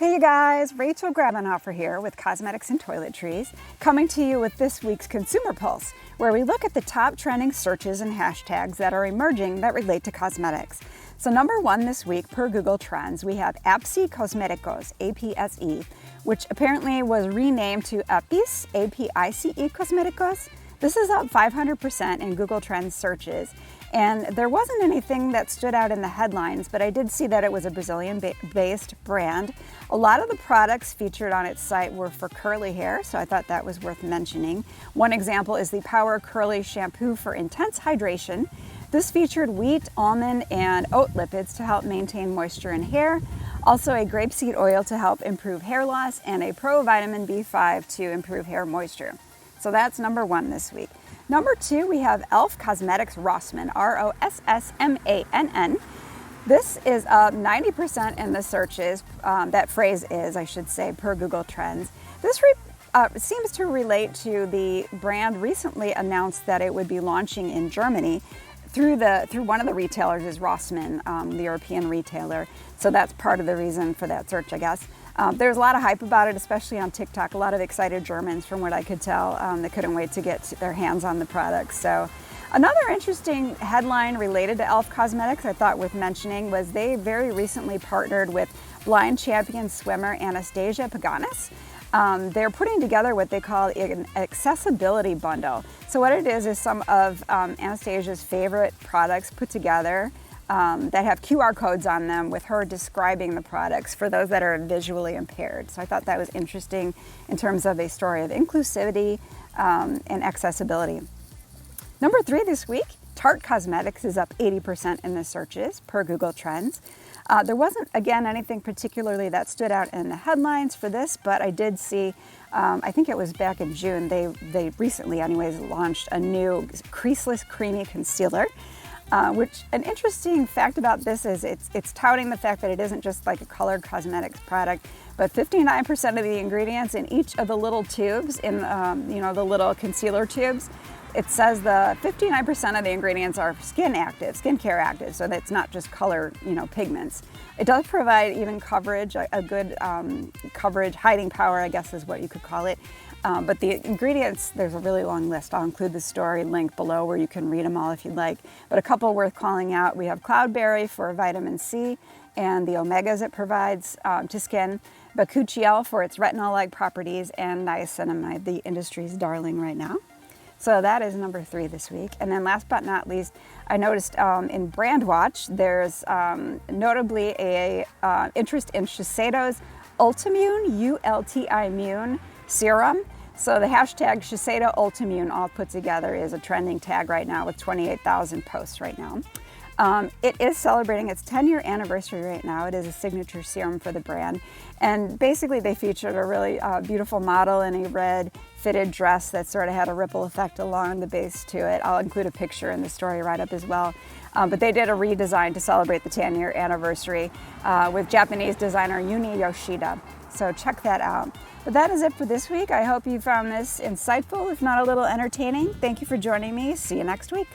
Hey you guys, Rachel Grabenhofer here with Cosmetics and Toiletries, coming to you with this week's Consumer Pulse, where we look at the top trending searches and hashtags that are emerging that relate to cosmetics. So number one this week per Google Trends, we have APSE Cosméticos, APSE, which apparently was renamed to APICE, APICE Cosméticos. This is up 500% in Google Trends searches. And there wasn't anything that stood out in the headlines, but I did see that it was a Brazilian-based brand. A lot of the products featured on its site were for curly hair, so I thought that was worth mentioning. One example is the Power Curly Shampoo for Intense Hydration. This featured wheat, almond, and oat lipids to help maintain moisture in hair. Also a grapeseed oil to help improve hair loss, and a pro vitamin B5 to improve hair moisture. So that's number one this week. Number two, we have e.l.f. Cosmetics Rossmann, R-O-S-S-M-A-N-N. This is up 90% in the searches, that phrase is, I should say, per Google Trends. This seems to relate to the brand recently announced that it would be launching in Germany through one of the retailers is Rossmann, the European retailer. So that's part of the reason for that search, I guess. There's a lot of hype about it, especially on TikTok. A lot of excited Germans, from what I could tell, that couldn't wait to get their hands on the product. So another interesting headline related to e.l.f. Cosmetics I thought worth mentioning was they very recently partnered with blind champion swimmer Anastasia Pagonis. They're putting together what they call an accessibility bundle. So what it is some of Anastasia's favorite products put together that have QR codes on them with her describing the products for those that are visually impaired. So I thought that was interesting in terms of a story of inclusivity and accessibility. Number three this week, Tarte Cosmetics is up 80% in the searches per Google Trends. There wasn't, again, anything particularly that stood out in the headlines for this, but I did see, I think it was back in June, they recently anyways launched a new Creaseless Creamy concealer. Which an interesting fact about this is it's touting the fact that it isn't just like a colored cosmetics product, but 59% of the ingredients in each of the little tubes, in the little concealer tubes, it says the 59% of the ingredients are skincare active, so that's not just color, pigments. It does provide even coverage, a good coverage, hiding power, I guess is what you could call it. But the ingredients, there's a really long list. I'll include the story link below where you can read them all if you'd like. But a couple worth calling out. We have cloudberry for vitamin C and the omegas it provides to skin, bakuchiol for its retinol-like properties, and niacinamide, the industry's darling right now. So that is number three this week. And then last but not least, I noticed in Brand Watch, there's notably a interest in Shiseido's Ultimune, U-L-T-I-Mune, serum. So the hashtag Shiseido Ultimune all put together is a trending tag right now with 28,000 posts right now. It is celebrating its 10-year anniversary right now. It is a signature serum for the brand. And basically they featured a really beautiful model in a red fitted dress that sort of had a ripple effect along the base to it. I'll include a picture in the story write-up as well. But they did a redesign to celebrate the 10-year anniversary with Japanese designer Yuni Yoshida. So check that out. But that is it for this week. I hope you found this insightful, if not a little entertaining. Thank you for joining me. See you next week.